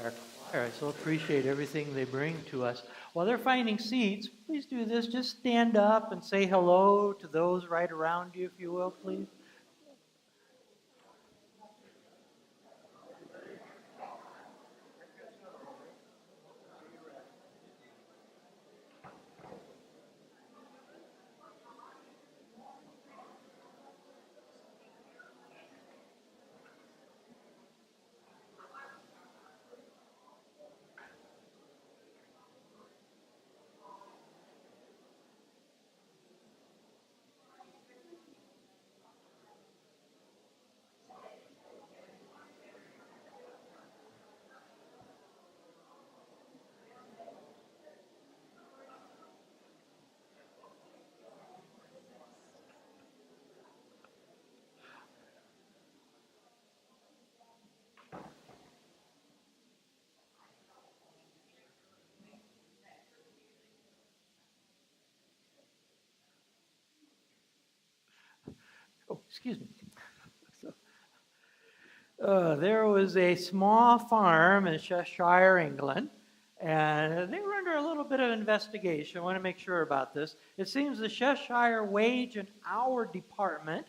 our choir. I so appreciate everything they bring to us. While they're finding seats, please do this. Just stand up and say hello to those right around you, if you will, please. Oh, excuse me. There was a small farm in Cheshire, England, and they were under a little bit of investigation. I want to make sure about this. It seems the Cheshire Wage and Hour Department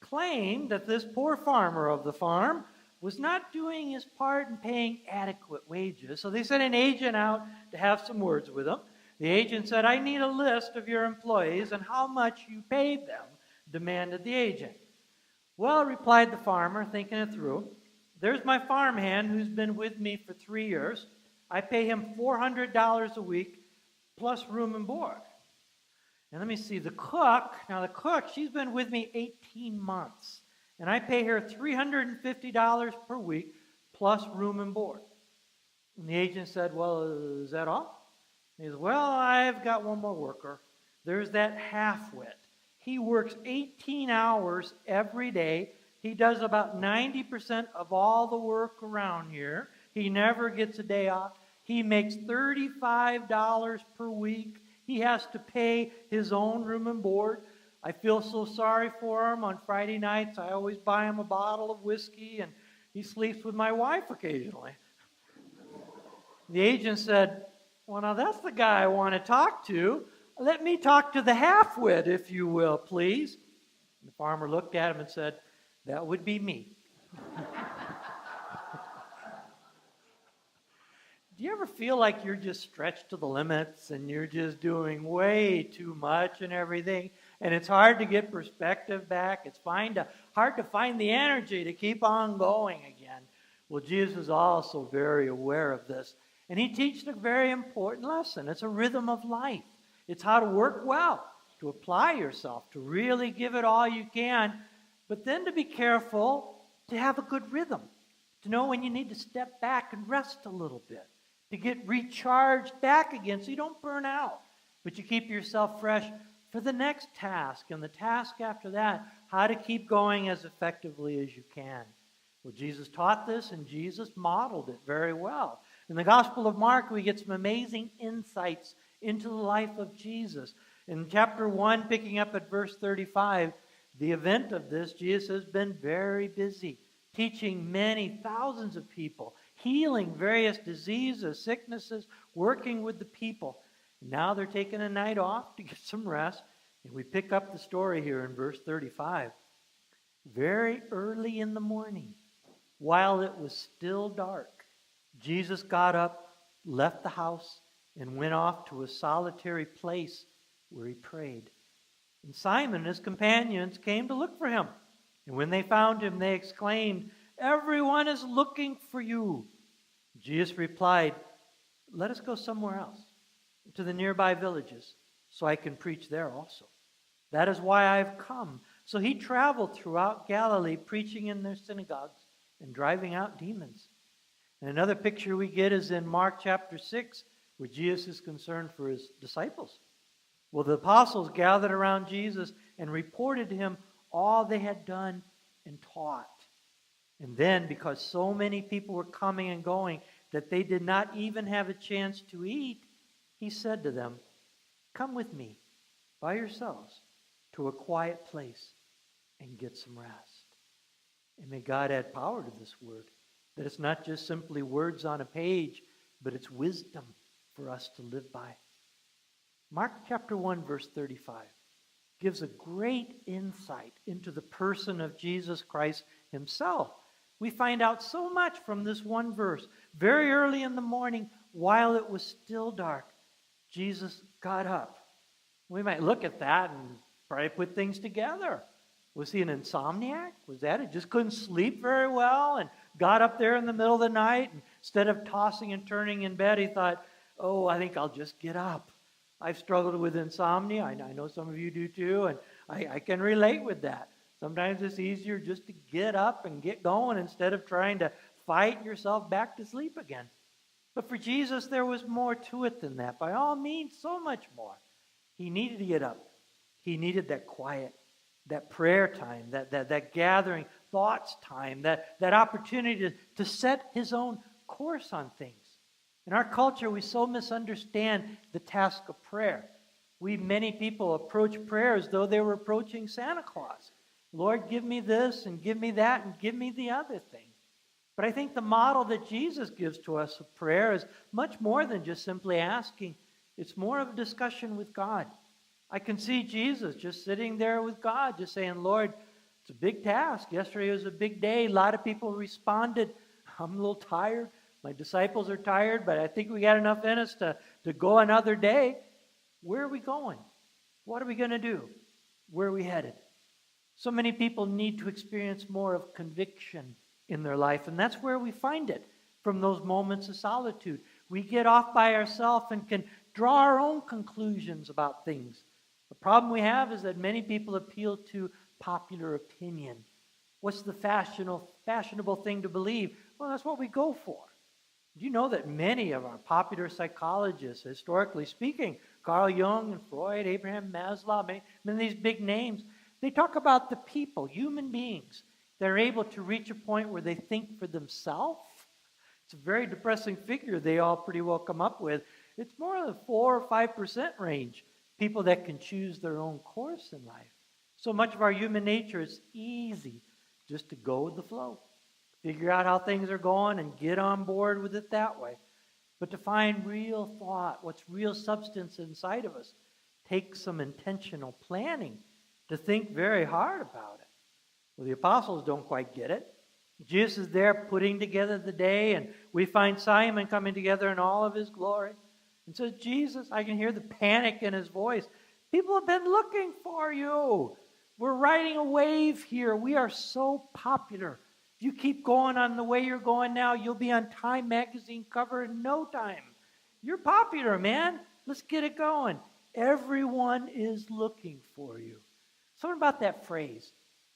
claimed that this poor farmer of the farm was not doing his part in paying adequate wages. So they sent an agent out to have some words with him. The agent said, "I need a list of your employees and how much you paid them," demanded the agent. "Well," replied the farmer, thinking it through, "there's my farmhand who's been with me for 3 years. I pay him $400 a week plus room and board. And let me see, the cook, she's been with me 18 months. And I pay her $350 per week plus room and board." And the agent said, "Well, is that all?" And he said, "Well, I've got one more worker. There's that half-wit. He works 18 hours every day. He does about 90% of all the work around here. He never gets a day off. He makes $35 per week. He has to pay his own room and board. I feel so sorry for him. On Friday nights, I always buy him a bottle of whiskey, and he sleeps with my wife occasionally." The agent said, "Well, now that's the guy I want to talk to. Let me talk to the half-wit, if you will, please." The farmer looked at him and said, "That would be me." Do you ever feel like you're just stretched to the limits and you're just doing way too much and everything, and it's hard to get perspective back? It's hard to find the energy to keep on going again. Well, Jesus is also very aware of this, and he teaches a very important lesson. It's a rhythm of life. It's how to work well, to apply yourself, to really give it all you can, but then to be careful to have a good rhythm, to know when you need to step back and rest a little bit, to get recharged back again so you don't burn out, but you keep yourself fresh for the next task and the task after that, how to keep going as effectively as you can. Well, Jesus taught this, and Jesus modeled it very well. In the Gospel of Mark, we get some amazing insights into the life of Jesus. In chapter 1, picking up at verse 35, the event of this, Jesus has been very busy, teaching many thousands of people, healing various diseases, sicknesses, working with the people. Now they're taking a night off to get some rest, and we pick up the story here in verse 35. Very early in the morning, while it was still dark, Jesus got up, left the house, and went off to a solitary place where he prayed. And Simon and his companions came to look for him. And when they found him, they exclaimed, "Everyone is looking for you." Jesus replied, "Let us go somewhere else, to the nearby villages, so I can preach there also. That is why I have come." So he traveled throughout Galilee, preaching in their synagogues and driving out demons. And another picture we get is in Mark chapter 6, where Jesus is concerned for his disciples. Well, the apostles gathered around Jesus and reported to him all they had done and taught. And then, because so many people were coming and going that they did not even have a chance to eat, he said to them, "Come with me by yourselves to a quiet place and get some rest." And may God add power to this word, that it's not just simply words on a page, but it's wisdom for us to live by. Mark chapter 1, verse 35 gives a great insight into the person of Jesus Christ himself. We find out so much from this one verse. Very early in the morning, while it was still dark, Jesus got up. We might look at that and probably put things together. Was he an insomniac? Was that it? Just couldn't sleep very well and got up there in the middle of the night. And instead of tossing and turning in bed, he thought, oh, I think I'll just get up. I've struggled with insomnia. I know some of you do too, and I can relate with that. Sometimes it's easier just to get up and get going instead of trying to fight yourself back to sleep again. But for Jesus, there was more to it than that. By all means, so much more. He needed to get up. He needed that quiet, that prayer time, that gathering thoughts time, that opportunity to set his own course on things. In our culture, we so misunderstand the task of prayer. Many people approach prayer as though they were approaching Santa Claus. Lord, give me this and give me that and give me the other thing. But I think the model that Jesus gives to us of prayer is much more than just simply asking. It's more of a discussion with God. I can see Jesus just sitting there with God, just saying, Lord, it's a big task. Yesterday was a big day. A lot of people responded. I'm a little tired. My disciples are tired, but I think we got enough in us to go another day. Where are we going? What are we going to do? Where are we headed? So many people need to experience more of conviction in their life, and that's where we find it from those moments of solitude. We get off by ourselves and can draw our own conclusions about things. The problem we have is that many people appeal to popular opinion. What's the fashionable thing to believe? Well, that's what we go for. Do you know that many of our popular psychologists, historically speaking, Carl Jung and Freud, Abraham Maslow, many of these big names, they talk about the people, human beings, that are able to reach a point where they think for themselves. It's a very depressing figure they all pretty well come up with. It's more in the 4 or 5% range, people that can choose their own course in life. So much of our human nature is easy just to go with the flow. Figure out how things are going and get on board with it that way. But to find real thought, what's real substance inside of us, takes some intentional planning to think very hard about it. Well, the apostles don't quite get it. Jesus is there putting together the day, and we find Simon coming together in all of his glory. And says, Jesus, I can hear the panic in his voice. People have been looking for you. We're riding a wave here. We are so popular. If you keep going on the way you're going now, you'll be on Time magazine cover in no time. You're popular, man. Let's get it going. Everyone is looking for you. Something about that phrase.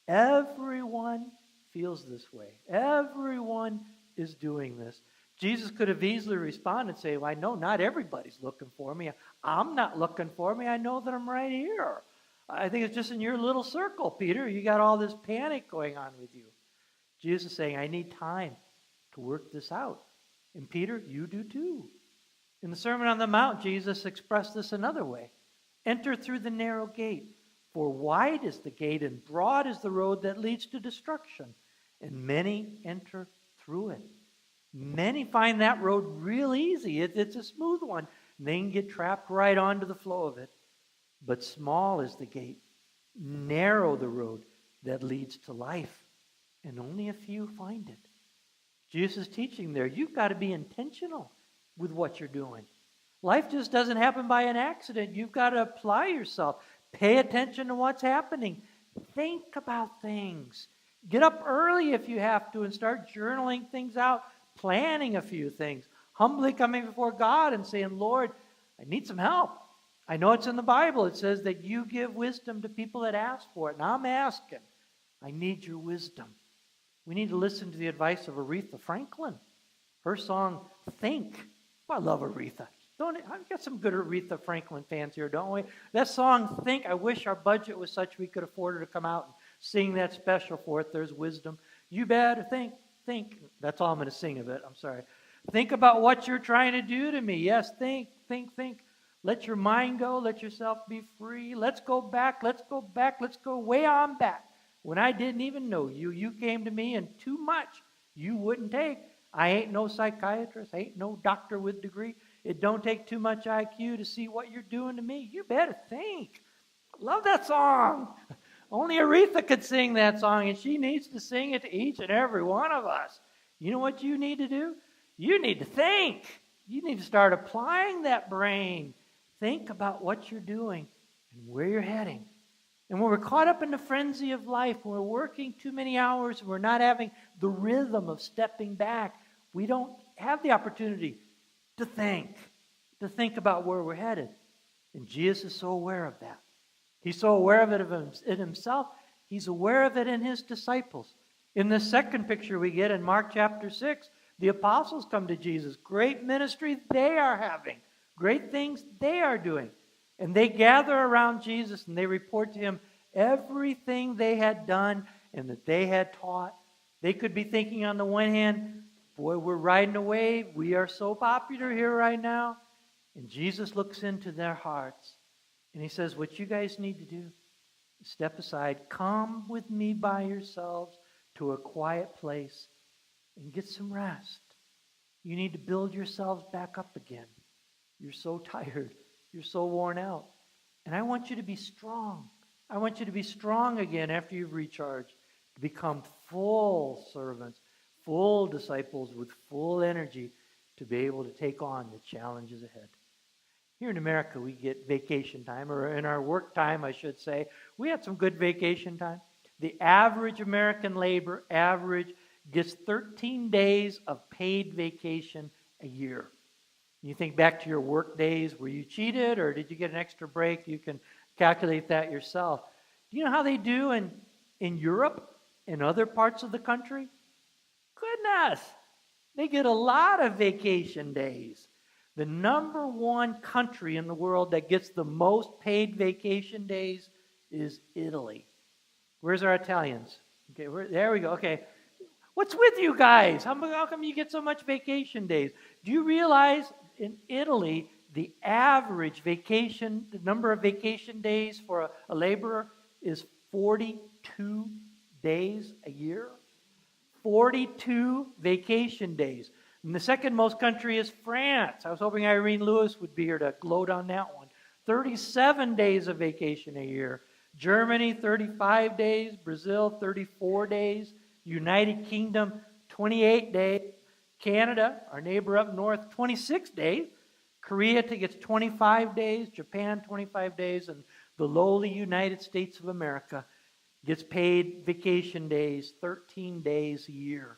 Everyone feels this way. Everyone is doing this. Jesus could have easily responded and say, well, I know not everybody's looking for me. I'm not looking for me. I know that I'm right here. I think it's just in your little circle, Peter. You got all this panic going on with you. Jesus is saying, I need time to work this out. And Peter, you do too. In the Sermon on the Mount, Jesus expressed this another way. Enter through the narrow gate, for wide is the gate and broad is the road that leads to destruction, and many enter through it. Many find that road real easy. It's a smooth one. And they can get trapped right onto the flow of it. But small is the gate, narrow the road that leads to life, and only a few find it. Jesus is teaching there, you've got to be intentional with what you're doing. Life just doesn't happen by an accident. You've got to apply yourself. Pay attention to what's happening. Think about things. Get up early if you have to and start journaling things out, planning a few things. Humbly coming before God and saying, Lord, I need some help. I know it's in the Bible. It says that you give wisdom to people that ask for it. And I'm asking. I need your wisdom. We need to listen to the advice of Aretha Franklin. Her song, Think. Oh, I love Aretha. I've got some good Aretha Franklin fans here, don't we? That song, Think, I wish our budget was such we could afford her to come out and sing that special for it. There's wisdom. You better think. That's all I'm going to sing of it. I'm sorry. Think about what you're trying to do to me. Yes, think. Let your mind go. Let yourself be free. Let's go back. Let's go way on back. When I didn't even know you, you came to me and too much you wouldn't take. I ain't no psychiatrist. I ain't no doctor with degree. It don't take too much IQ to see what you're doing to me. You better think. Love that song. Only Aretha could sing that song, and she needs to sing it to each and every one of us. You know what you need to do? You need to think. You need to start applying that brain. Think about what you're doing and where you're heading. And when we're caught up in the frenzy of life, when we're working too many hours, and we're not having the rhythm of stepping back, we don't have the opportunity to think about where we're headed. And Jesus is so aware of that. He's so aware of it in himself. He's aware of it in his disciples. In the second picture we get in Mark chapter 6, the apostles come to Jesus. Great ministry they are having. Great things they are doing. And they gather around Jesus and they report to him everything they had done and that they had taught. They could be thinking on the one hand, boy, we're riding a wave. We are so popular here right now. And Jesus looks into their hearts and he says, what you guys need to do is step aside. Come with me by yourselves to a quiet place and get some rest. You need to build yourselves back up again. You're so tired. You're so worn out. And I want you to be strong. I want you to be strong again after you've recharged, to become full servants, full disciples with full energy to be able to take on the challenges ahead. Here in America, we get vacation time, or in our work time, I should say. We had some good vacation time. The average American labor gets 13 days of paid vacation a year. You think back to your work days, were you cheated or did you get an extra break? You can calculate that yourself. Do you know how they do in Europe and other parts of the country? Goodness, they get a lot of vacation days. The number one country in the world that gets the most paid vacation days is Italy. Where's our Italians? Okay, there we go. Okay. What's with you guys? How come you get so much vacation days? Do you realize in Italy, the average vacation, the number of vacation days for a laborer is 42 days a year? 42 vacation days. And the second most country is France. I was hoping Irene Lewis would be here to gloat on that one. 37 days of vacation a year. Germany, 35 days. Brazil, 34 days. United Kingdom, 28 days. Canada, our neighbor up north, 26 days. Korea gets 25 days. Japan, 25 days. And the lowly United States of America gets paid vacation days, 13 days a year.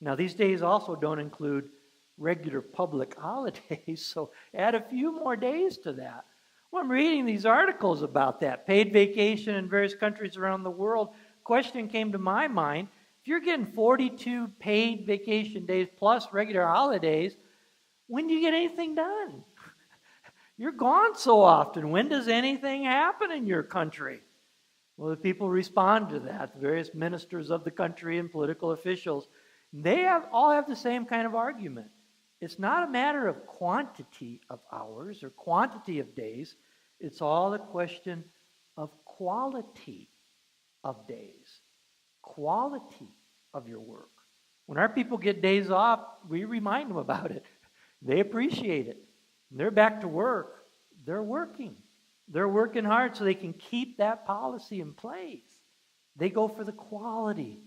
Now, these days also don't include regular public holidays, so add a few more days to that. Well, I'm reading these articles about that, paid vacation in various countries around the world. Question came to my mind. If you're getting 42 paid vacation days plus regular holidays, when do you get anything done? You're gone so often. When does anything happen in your country? Well, the people respond to that. The various ministers of the country and political officials, they all have the same kind of argument. It's not a matter of quantity of hours or quantity of days. It's all a question of quality of days. Quality of your work. When our people get days off, we remind them about it. They appreciate it. They're back to work. They're working. They're working hard so they can keep that policy in place. They go for the quality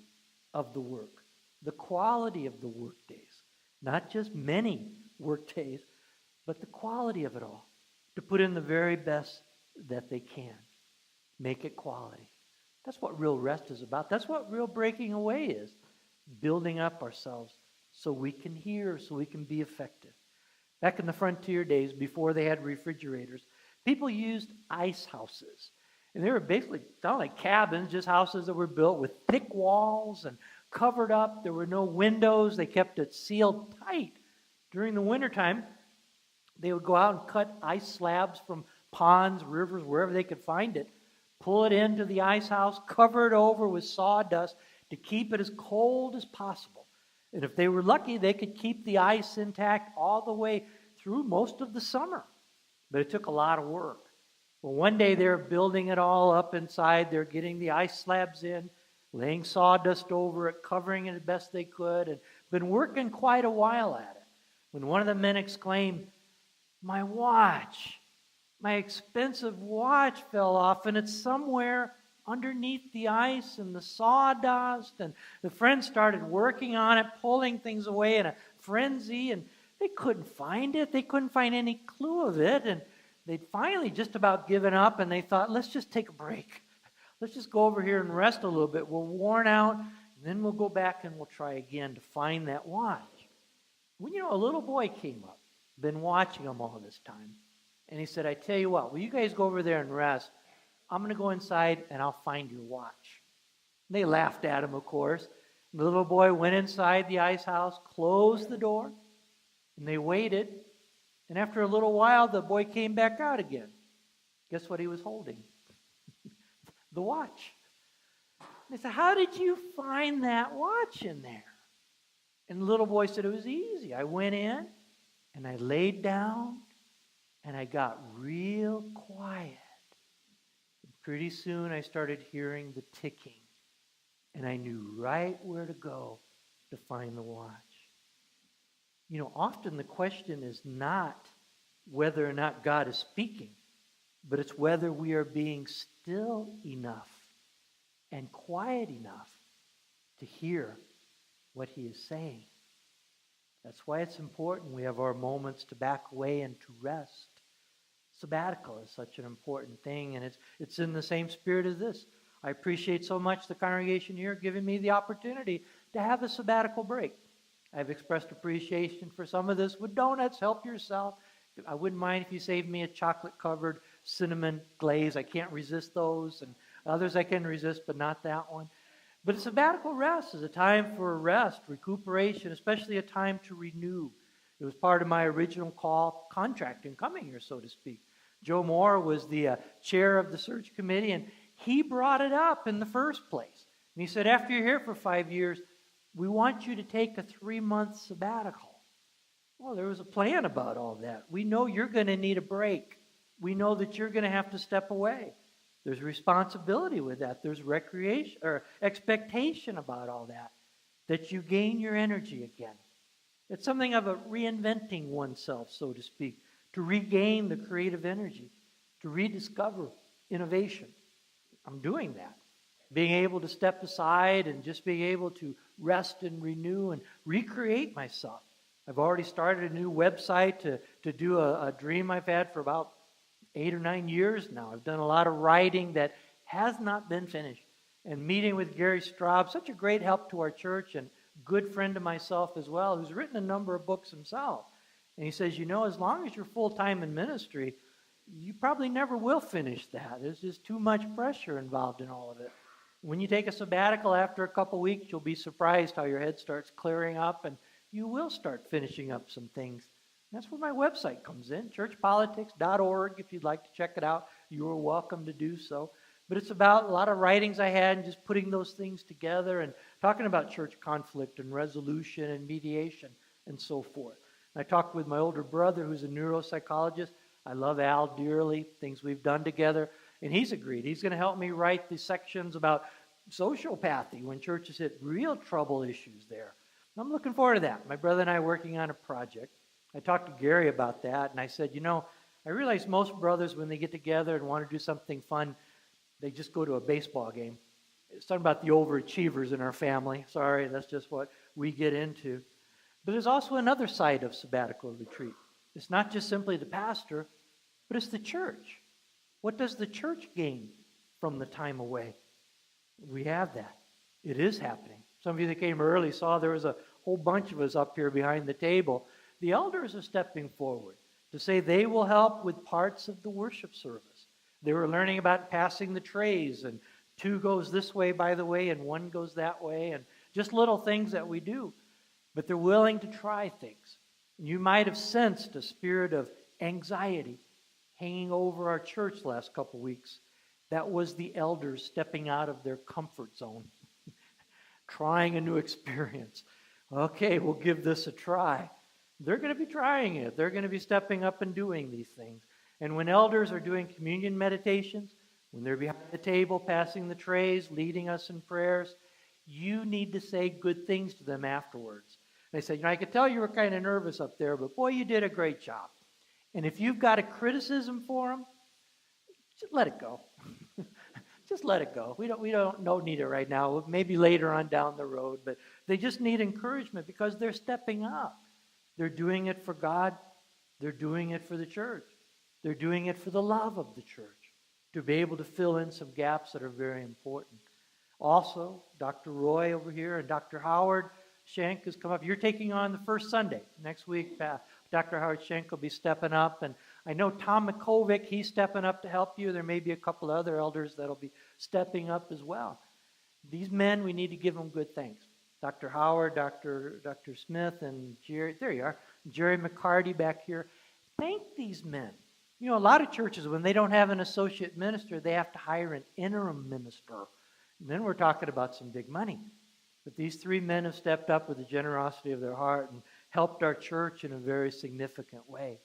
of the work. The quality of the work days. Not just many work days, but the quality of it all. To put in the very best that they can. Make it quality. That's what real rest is about. That's what real breaking away is. Building up ourselves so we can hear, so we can be effective. Back in the frontier days, before they had refrigerators, people used ice houses. And they were basically sound like cabins, just houses that were built with thick walls and covered up. There were no windows. They kept it sealed tight. During the wintertime, they would go out and cut ice slabs from ponds, rivers, wherever they could find it, pull it into the ice house, cover it over with sawdust to keep it as cold as possible. And if they were lucky, they could keep the ice intact all the way through most of the summer. But it took a lot of work. Well, one day they're building it all up inside. They're getting the ice slabs in, laying sawdust over it, covering it as best they could, and been working quite a while at it, when one of the men exclaimed, "My watch, my expensive watch fell off, and it's somewhere underneath the ice and the sawdust." And the friends started working on it, pulling things away in a frenzy, and they couldn't find it. They couldn't find any clue of it, and they'd finally just about given up, and they thought, let's just take a break. Let's just go over here and rest a little bit. We're worn out, and then we'll go back and we'll try again to find that watch. Well, a little boy came up, been watching them all this time, and he said, I tell you what, will you guys go over there and rest? I'm going to go inside and I'll find your watch. And they laughed at him, of course. And the little boy went inside the ice house, closed the door, and they waited. And after a little while, the boy came back out again. Guess what he was holding? The watch. They said, how did you find that watch in there? And the little boy said, it was easy. I went in and I laid down and I got real quiet. And pretty soon I started hearing the ticking, and I knew right where to go to find the watch. Often the question is not whether or not God is speaking, but it's whether we are being still enough and quiet enough to hear what He is saying. That's why it's important we have our moments to back away and to rest. Sabbatical is such an important thing, and it's in the same spirit as this. I appreciate so much the congregation here giving me the opportunity to have a sabbatical break. I've expressed appreciation for some of this with donuts. Help yourself. I wouldn't mind if you saved me a chocolate-covered cinnamon glaze. I can't resist those, and others I can resist, but not that one. But a sabbatical rest is a time for rest, recuperation, especially a time to renew. It was part of my original contract in coming here, so to speak. Joe Moore was the chair of the search committee, and he brought it up in the first place. And he said, after you're here for 5 years, we want you to take a 3-month sabbatical. Well, there was a plan about all that. We know you're going to need a break. We know that you're going to have to step away. There's responsibility with that. There's recreation or expectation about all that you gain your energy again. It's something of a reinventing oneself, so to speak, to regain the creative energy, to rediscover innovation. I'm doing that. Being able to step aside and just being able to rest and renew and recreate myself. I've already started a new website to do a dream I've had for about 8 or 9 years now. I've done a lot of writing that has not been finished. And meeting with Gary Straub, such a great help to our church and good friend of myself as well, who's written a number of books himself. And he says, as long as you're full-time in ministry, you probably never will finish that. There's just too much pressure involved in all of it. When you take a sabbatical after a couple weeks, you'll be surprised how your head starts clearing up, and you will start finishing up some things. And that's where my website comes in, churchpolitics.org. If you'd like to check it out, you are welcome to do so. But it's about a lot of writings I had and just putting those things together and talking about church conflict and resolution and mediation and so forth. I talked with my older brother, who's a neuropsychologist. I love Al dearly, things we've done together. And he's agreed. He's going to help me write the sections about sociopathy when churches hit real trouble issues there. I'm looking forward to that. My brother and I are working on a project. I talked to Gary about that, and I said, I realize most brothers, when they get together and want to do something fun, they just go to a baseball game. It's talking about the overachievers in our family. Sorry, that's just what we get into. But there's also another side of sabbatical retreat. It's not just simply the pastor, but it's the church. What does the church gain from the time away? We have that. It is happening. Some of you that came early saw there was a whole bunch of us up here behind the table. The elders are stepping forward to say they will help with parts of the worship service. They were learning about passing the trays, and 2 goes this way, by the way, and 1 goes that way, and just little things that we do. But they're willing to try things. You might have sensed a spirit of anxiety hanging over our church the last couple weeks. That was the elders stepping out of their comfort zone, trying a new experience. Okay, we'll give this a try. They're going to be trying it. They're going to be stepping up and doing these things. And when elders are doing communion meditations, when they're behind the table passing the trays, leading us in prayers, you need to say good things to them afterwards. They said, I could tell you were kind of nervous up there, but boy, you did a great job. And if you've got a criticism for them, just let it go. Just let it go. We don't need it right now. Maybe later on down the road, but they just need encouragement because they're stepping up. They're doing it for God. They're doing it for the church. They're doing it for the love of the church, to be able to fill in some gaps that are very important. Also, Dr. Roy over here and Dr. Howard Shank has come up. You're taking on the first Sunday. Next week, Dr. Howard Shank will be stepping up. And I know Tom Mikovic, he's stepping up to help you. There may be a couple other elders that'll be stepping up as well. These men, we need to give them good things. Dr. Howard, Dr. Smith, and Jerry, there you are, Jerry McCarty back here. Thank these men. You know, a lot of churches, when they don't have an associate minister, they have to hire an interim minister. And then we're talking about some big money. But these three men have stepped up with the generosity of their heart and helped our church in a very significant way.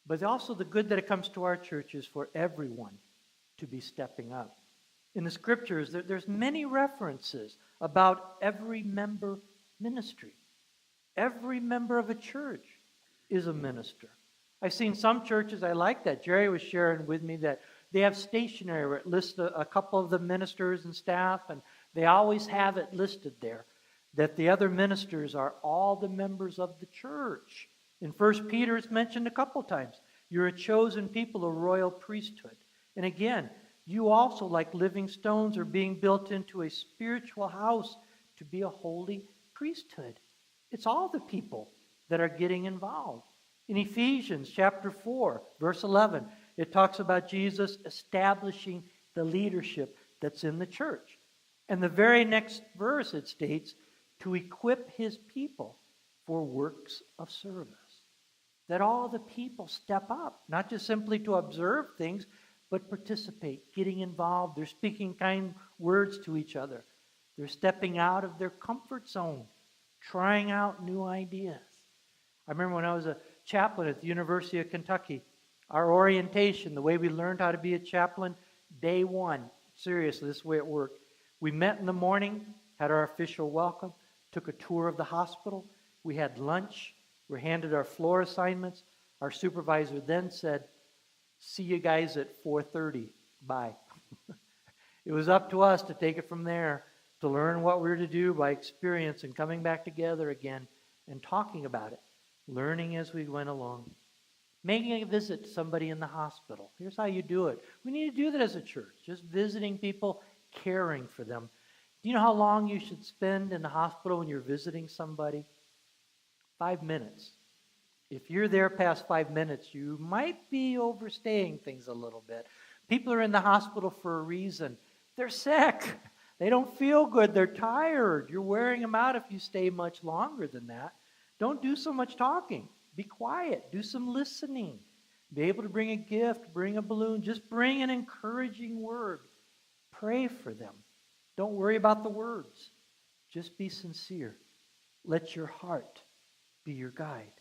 But also the good that it comes to our church is for everyone to be stepping up. In the scriptures, there's many references about every member ministry. Every member of a church is a minister. I've seen some churches, I like that. Jerry was sharing with me that they have stationery where it lists a couple of the ministers and staff, and they always have it listed there that the other ministers are all the members of the church. In 1 Peter, it's mentioned a couple times. You're a chosen people, a royal priesthood. And again, you also, like living stones, are being built into a spiritual house to be a holy priesthood. It's all the people that are getting involved. In Ephesians chapter 4, verse 11, it talks about Jesus establishing the leadership that's in the church. And the very next verse, it states, to equip his people for works of service. That all the people step up, not just simply to observe things, but participate, getting involved. They're speaking kind words to each other. They're stepping out of their comfort zone, trying out new ideas. I remember when I was a chaplain at the University of Kentucky, our orientation, the way we learned how to be a chaplain, day one, seriously, this is the way it worked. We met in the morning, had our official welcome, took a tour of the hospital. We had lunch. We were handed our floor assignments. Our supervisor then said, see you guys at 4:30. Bye. It was up to us to take it from there, to learn what we were to do by experience and coming back together again and talking about it, learning as we went along. Making a visit to somebody in the hospital. Here's how you do it. We need to do that as a church, just visiting people, caring for them. Do you know how long you should spend in the hospital when you're visiting somebody? 5 minutes. If you're there past 5 minutes, you might be overstaying things a little bit. People are in the hospital for a reason. They're sick. They don't feel good. They're tired. You're wearing them out if you stay much longer than that. Don't do so much talking. Be quiet. Do some listening. Be able to bring a gift, bring a balloon. Just bring an encouraging word. Pray for them. Don't worry about the words. Just be sincere. Let your heart be your guide.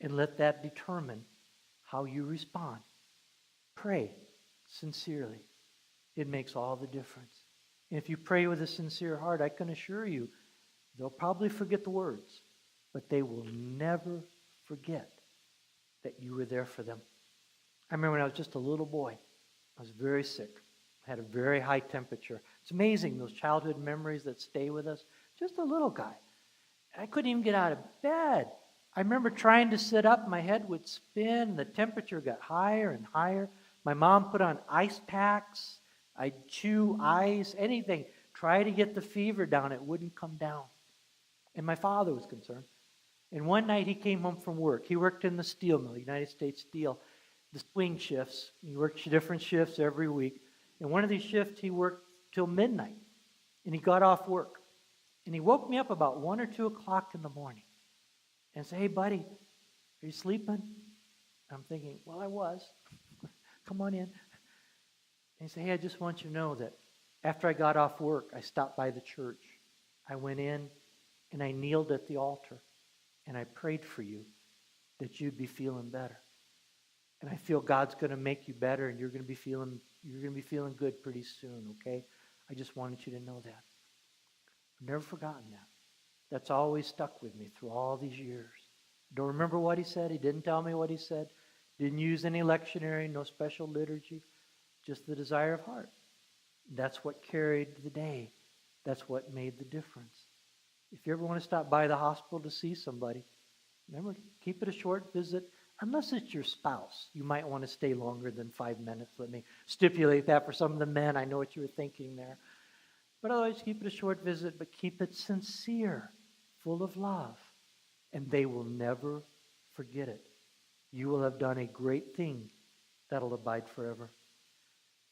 And let that determine how you respond. Pray sincerely. It makes all the difference. And if you pray with a sincere heart, I can assure you, they'll probably forget the words, but they will never forget that you were there for them. I remember when I was just a little boy, I was very sick. I had a very high temperature. It's amazing, those childhood memories that stay with us. Just a little guy. I couldn't even get out of bed. I remember trying to sit up, my head would spin, the temperature got higher and higher. My mom put on ice packs. I'd chew ice, anything. Try to get the fever down, it wouldn't come down. And my father was concerned. And one night he came home from work. He worked in the steel mill, United States Steel, the swing shifts. He worked different shifts every week. And one of these shifts he worked till midnight. And he got off work. And he woke me up about 1 or 2 o'clock in the morning. And said, hey, buddy, are you sleeping? I'm thinking, well, I was. Come on in. And he said, hey, I just want you to know that after I got off work, I stopped by the church. I went in and I kneeled at the altar and I prayed for you that you'd be feeling better. And I feel God's going to make you better and you're going to be feeling good pretty soon, okay? I just wanted you to know that. I've never forgotten that. that's always stuck with me through all these years. Don't remember what he said. He didn't tell me what he said. Didn't use any lectionary, no special liturgy, just the desire of heart. That's what carried the day. That's what made the difference. If you ever want to stop by the hospital to see somebody, remember, keep it a short visit. Unless it's your spouse, you might want to stay longer than 5 minutes. Let me stipulate that for some of the men. I know what you were thinking there. But otherwise, keep it a short visit, but keep it sincere, full of love. And they will never forget it. You will have done a great thing that'll abide forever.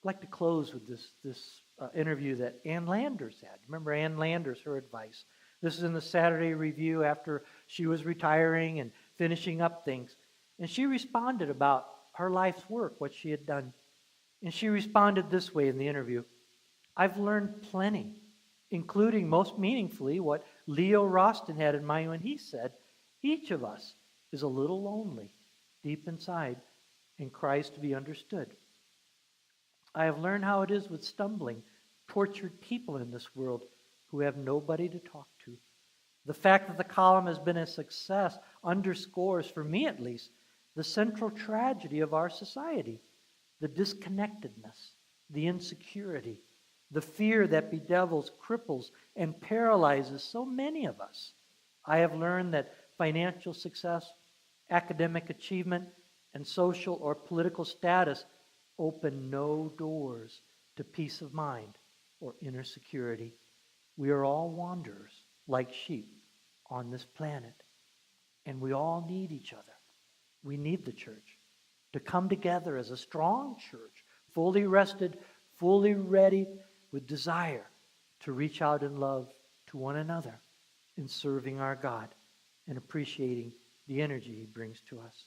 I'd like to close with this interview that Ann Landers had. Remember Ann Landers, her advice. This is in the Saturday Review after she was retiring and finishing up things. And she responded about her life's work, what she had done. And she responded this way in the interview. I've learned plenty, including most meaningfully what Leo Roston had in mind when he said, each of us is a little lonely deep inside and cries to be understood. I have learned how it is with stumbling, tortured people in this world who have nobody to talk to. The fact that the column has been a success underscores, for me at least, the central tragedy of our society, the disconnectedness, the insecurity, the fear that bedevils, cripples, and paralyzes so many of us. I have learned that financial success, academic achievement, and social or political status open no doors to peace of mind or inner security. We are all wanderers, like sheep, on this planet. And we all need each other. We need the church to come together as a strong church, fully rested, fully ready, with desire to reach out in love to one another in serving our God and appreciating the energy He brings to us.